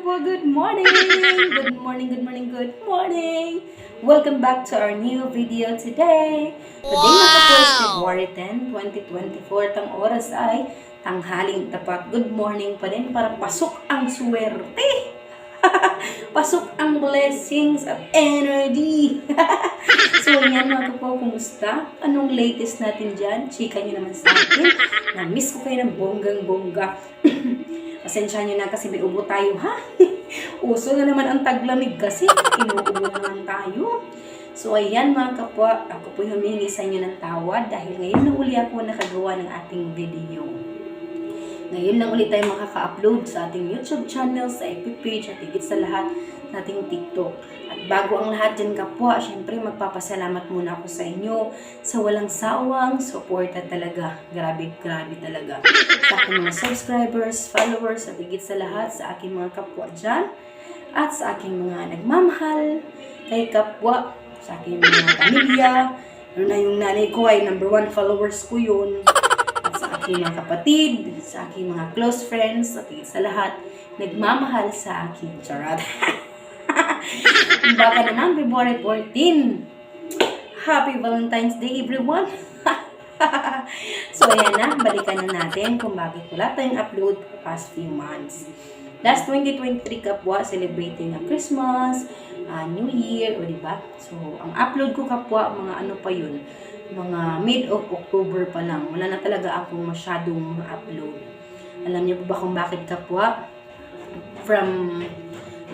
kapwa, good morning! Good morning, good morning, good morning! Welcome back to our new video today. Today mga kapwa is February 10, 2024. Tang oras ay tanghaling tapat. Good morning pa rin para pasok ang swerte! Pasok ang blessings at energy! So yan mga kapwa, kumusta? Anong latest natin dyan? Chika nyo naman sa akin. Na-miss ko kayo ng bonggang-bongga. Pasensya nyo na kasi may ubo tayo, ha? Uso na naman ang taglamig kasi. Inuubo na naman tayo. So, ayan mga kapwa. Ako po humingi sa inyo ng tawad dahil ngayon na uli ako nakagawa ng ating video. Ngayon lang ulit tayo makaka-upload sa ating YouTube channel, sa FB page, at higit sa lahat sa ating TikTok. At bago ang lahat dyan kapwa, syempre magpapasalamat muna ako sa inyo sa walang sawang suporta talaga. Grabe, grabe talaga. Sa aking mga subscribers, followers, at higit sa lahat sa aking mga kapwa dyan. At sa aking mga nagmamahal, kay kapwa, sa aking mga pamilya. Ano na yung nanay ko ay #1 followers ko yun. Sa aking mga kapatid, sa aking mga close friends, at sa lahat, nagmamahal sa akin. Charot. Baka naman, February 14. Happy Valentine's Day, everyone. So, ayan na, balikan na natin kung bakit wala tayong upload for past few months. Last 2023 kapwa, celebrating ang Christmas, New Year, o diba? So, ang upload ko kapwa, mga ano pa yun, mga mid of October pa lang. Wala na talaga akong masyadong upload. Alam niyo po ba kung bakit kapwa? From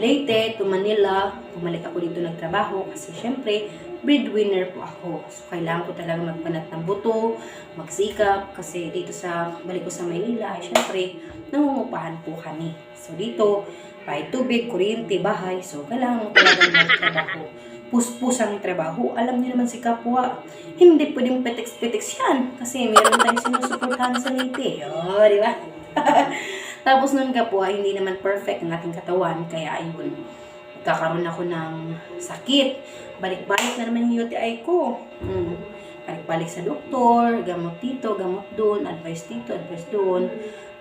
Leyte to Manila, bumalik ako dito nagtrabaho kasi syempre, breadwinner po ako. So, kailangan ko talaga magpanat ng buto, magsikap, kasi dito sa, balik ko sa Maynila, ay syempre, nangungupahan po kami. So, dito, may tubig, kuryente, bahay, so, kailangan mo talaga magtrabaho. Puspusang trabaho. Alam niyo naman si kapwa, hindi pwedeng petiks-petiks yan, kasi meron tayong sinusuportahan sa Leyte. O, di ba? Tapos nun kapwa, hindi naman perfect ang ating katawan, kaya ayun, nagkakaroon ako ng sakit. Balik-balik na naman yung UTI ko. Balik-balik sa doktor, gamot dito, gamot doon, advice dito, advice doon.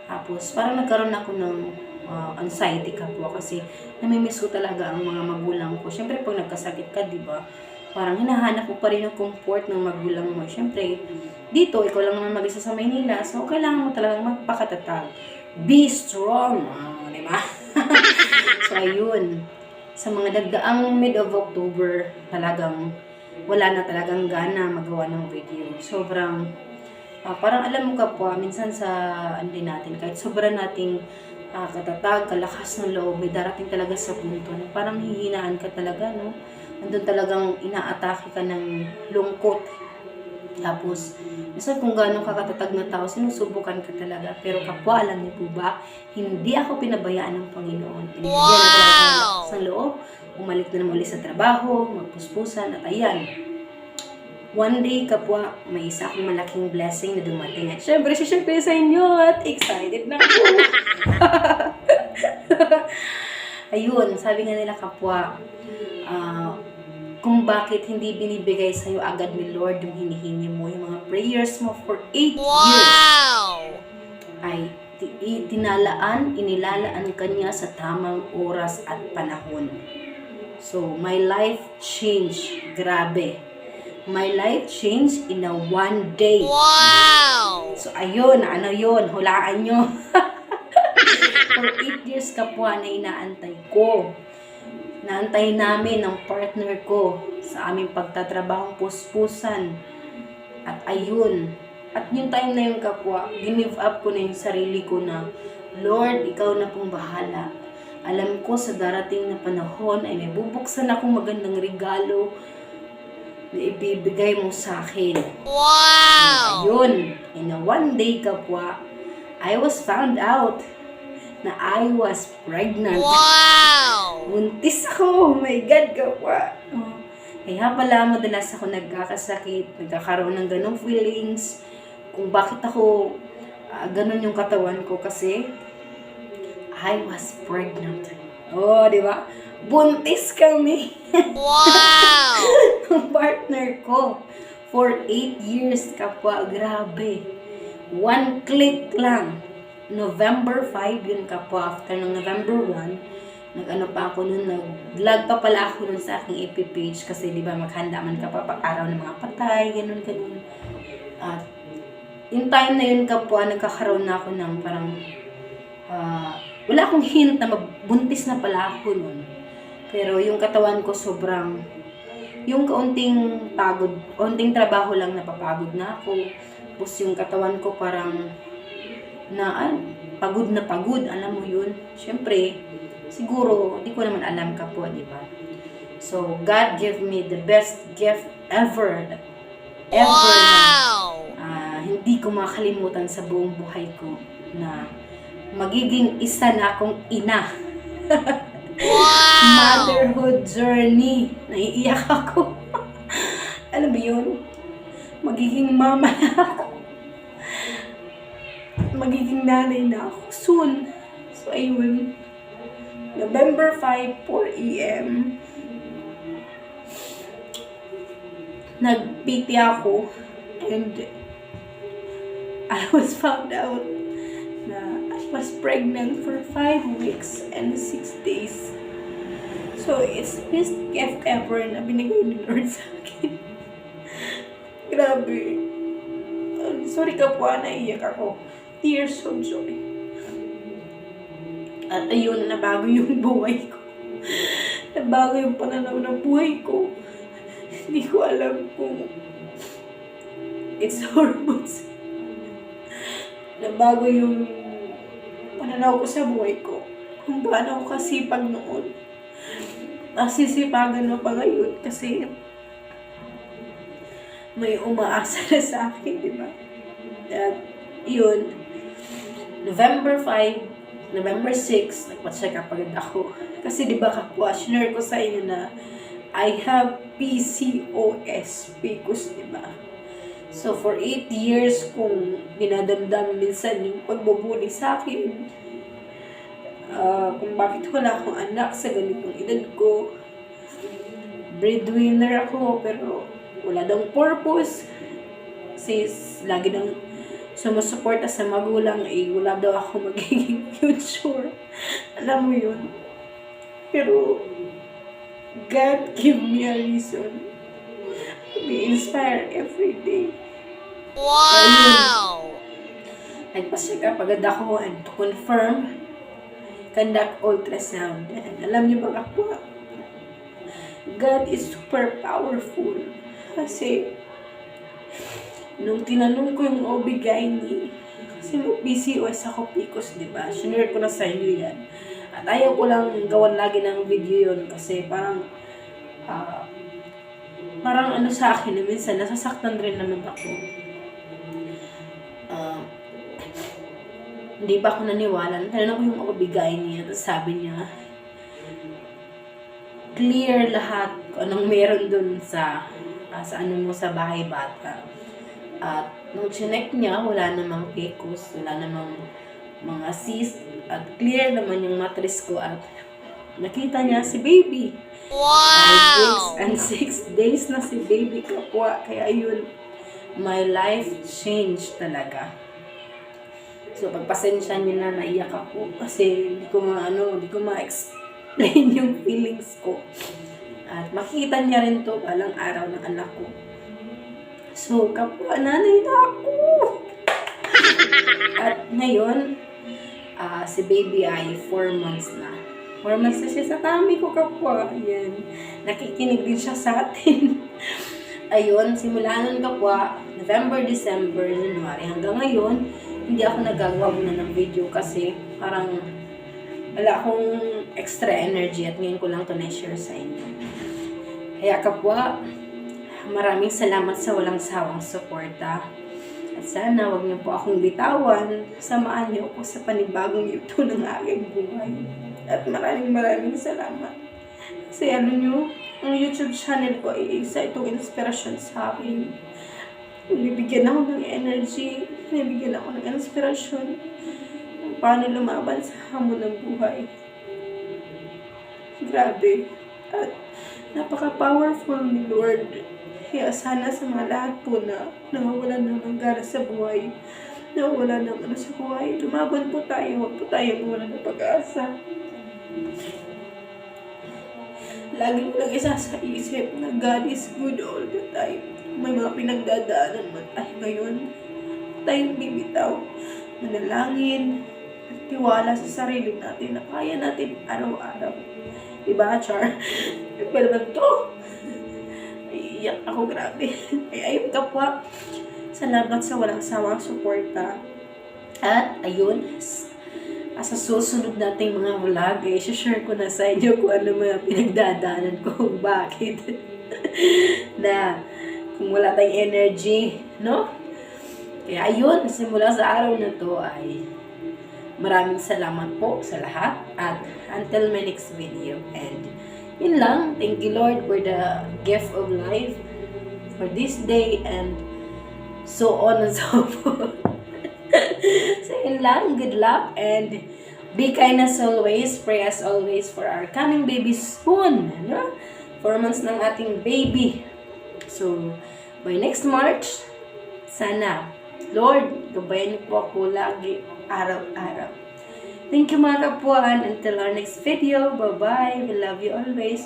Tapos parang nagkaroon ako ng anxiety kapwa kasi namimiss ko talaga ang mga magulang ko. Siyempre pag nagkasakit ka, di ba? Parang hinahanap mo pa rin yung comfort ng magulang mo. Siyempre, dito, ikaw lang naman mag-isa sa Maynila, so kailangan mo talagang magpakatatag. Be strong! Di ba? So, ayun. Sa mga dagdaang mid of October, talagang wala na talagang gana magawa ng video. Sobrang, parang alam mo kapwa, minsan sa, hindi natin, kahit sobrang nating katatag, kalakas ng loob, may darating talaga sa punto na parang hihinaan ka talaga, no? Andun talagang inaatake ka ng lungkot. Tapos, minsan kung gano'ng kakatatag na tao, sinusubukan ka talaga. Pero kapwa, alam niyo po ba, hindi ako pinabayaan ng Panginoon. Pinibigyan na talaga ng lakas ng loob, umalik na naman ulit sa trabaho, magpuspusan, at ayan. One day, kapwa, may isa akong malaking blessing na dumating. At syempre, share sa inyo at excited na ako. Ayun, sabi nga nila kapwa, kung bakit hindi binibigay sa'yo agad ni Lord yung hinihingi mo, yung mga prayers mo for 8 years, ay inilalaan kanya sa tamang oras at panahon. So, my life changed. Grabe. My life changed in a one day. Wow! So, ayun, ano yun? Hulaan nyo. For 8 years kapwa na inaantay ko. Naantay namin ng partner ko sa aming pagtatrabahong puspusan. At ayun, at yung time na yung kapwa, give up ko na yung sarili ko na, Lord, ikaw na pong bahala. Alam ko sa darating na panahon ay may bubuksan akong magandang regalo na ibibigay mo sa akin. Wow! Ayun, in a one day kapwa, I was found out na I was pregnant. Wow! Buntis ako. Oh my God, kapwa. Kaya pala madalas ako nagkakasakit, nagkakaroon ng ganong feelings. Kung bakit ako ganon yung katawan ko kasi I was pregnant. Oh, di ba? Buntis kami. Wow! Ang partner ko. For 8 years, kapwa. Grabe. One click lang. November 5 yun kapwa. After ng November 1, Nag-ano pa ako nun, nag-vlog pa pala ako nun sa aking FB page kasi di ba maghanda man ka pa pag-araw ng mga patay, ganun. At yung time na yun kapwa, nagkakaroon na ako ng parang wala akong hint na magbuntis na pala ako nun. Pero yung katawan ko sobrang, yung kaunting pagod, kaunting trabaho lang napapagod na ako. Tapos yung katawan ko parang pagod na pagod, alam mo yun. Siyempre, siguro, di ko naman alam kapwa, di ba? So, God gave me the best gift ever Wow! na hindi ko makalimutan sa buong buhay ko na magiging isa na akong ina. Wow! Motherhood journey. Naiiyak ako. Alam mo yun? Magiging mama na ako. Magiging nanay na ako soon. So, ayun. November 5, 4 a.m. Nag-PT ako and I was found out na I was pregnant for 5 weeks and 6 days. So, it's the best gift ever na binigay ni Lord sa akin. Grabe. Sorry ka po, naiyak ako. Tears of joy. At ayun, nabago yung buhay ko. Nabago yung pananaw ng buhay ko. Hindi ko alam kung it's hormones. Nabago yung pananaw ko sa buhay ko. Kung paano ako kasipag noon. Nasisipagan mo pa ngayon kasi may umaasa na sa akin, di ba? At yun, November 5, November 6, nagpa-check up agad ako. Kasi di ba kapwa, share ko sa inyo na I have PCOS, PCOS, di ba? So, for 8 years kung dinadamdam minsan yung pagbubuli sa akin, kung bakit wala akong anak sa ganitong edad ko, breadwinner ako, pero wala daw purpose. Kasi lagi nang sumusuporta sa magulang, wala daw ako magiging future. Alam mo yun. Pero, God give me a reason to be inspired every day. Wow! Nagpa-check up agad ako and to confirm, conduct ultrasound. And alam niyo ba ako, God is super powerful. Kasi, nung tinanong ko yung OB-GYN, kasi may PCOS ako, PCOS, diba? Sinare ko na sa inyo yan. At ayaw ko lang gawan lagi ng video yun kasi parang ano sa akin na minsan nasasaktan rin naman ako. Hindi ba ako naniwala? Tanong ko yung OB-GYN niya, tapos sabi niya, clear lahat kung anong meron dun sa ano mo sa bahay bata. At nung chinek niya, wala namang PCOS, wala namang mga cyst, at clear naman yung mattress ko at nakita niya si baby. Wow! 5 weeks and 6 days na si baby kapwa. Kaya yun, my life changed talaga. So, pagpasensya niyo na naiyak ako kasi hindi ko ma-explain yung feelings ko. At makita niya rin to balang araw ng anak ko. So, kapwa, nanay na ako! At ngayon, si baby ay 4 months na. 4 months na siya sa tummy ko, kapwa. Ayan. Nakikinig din siya sa atin. Ayun, simula nun kapwa, November, December, January, hanggang ngayon, hindi ako nagagawa muna ng video kasi parang wala akong extra energy at ngayon ko lang ito na-share sa inyo. Kaya kapwa, maraming salamat sa walang sawang suporta. At sana wag niyo po akong bitawan. Samahan niyo ako sa panibagong yugto ng aking buhay. At maraming salamat. Kasi ano niyo, ang YouTube channel ko ay isa itong inspirasyon sa akin. Nabibigyan ako ng energy, nabibigyan ako ng inspirasyon kung paano lumaban sa hamon ng buhay. Grabe. At napaka-powerful ni Lord. Kaya sana sa mga lahat po na nawawalan ng manggana sa buhay, nawawalan ng sa buhay, lumaban po tayo, huwag po tayo mawala ng pag-asa. lagi ko lang isa sa isip na God is good all the time. May mga pinagdadaanan man tayo ngayon. Tayong bibitaw. Manalangin. At tiwala sa sarili natin na kaya natin araw-araw. Diba, Char? Yung ba naman to? Iiyak ako, grabe. Ay, ayun ka pa. Salamat sa walang sawang suporta. At, ayun, sa susunod nating mga vlog, share ko na sa inyo kung ano mga pinagdadaanan ko, kung bakit. Na, kung wala tayong energy, no? Kaya ayun, simula sa araw na to ay maraming salamat po sa lahat at until my next video. And yun lang, thank you Lord for the gift of life for this day and so on and so forth. So yun lang, good luck and be kind as always, pray as always for our coming baby soon. No? 4 months ng ating baby. So, by next March, sana, Lord, gabayan niyo po ako lagi, araw-araw. Thank you mga kapuan. Until our next video. Bye-bye. We love you always.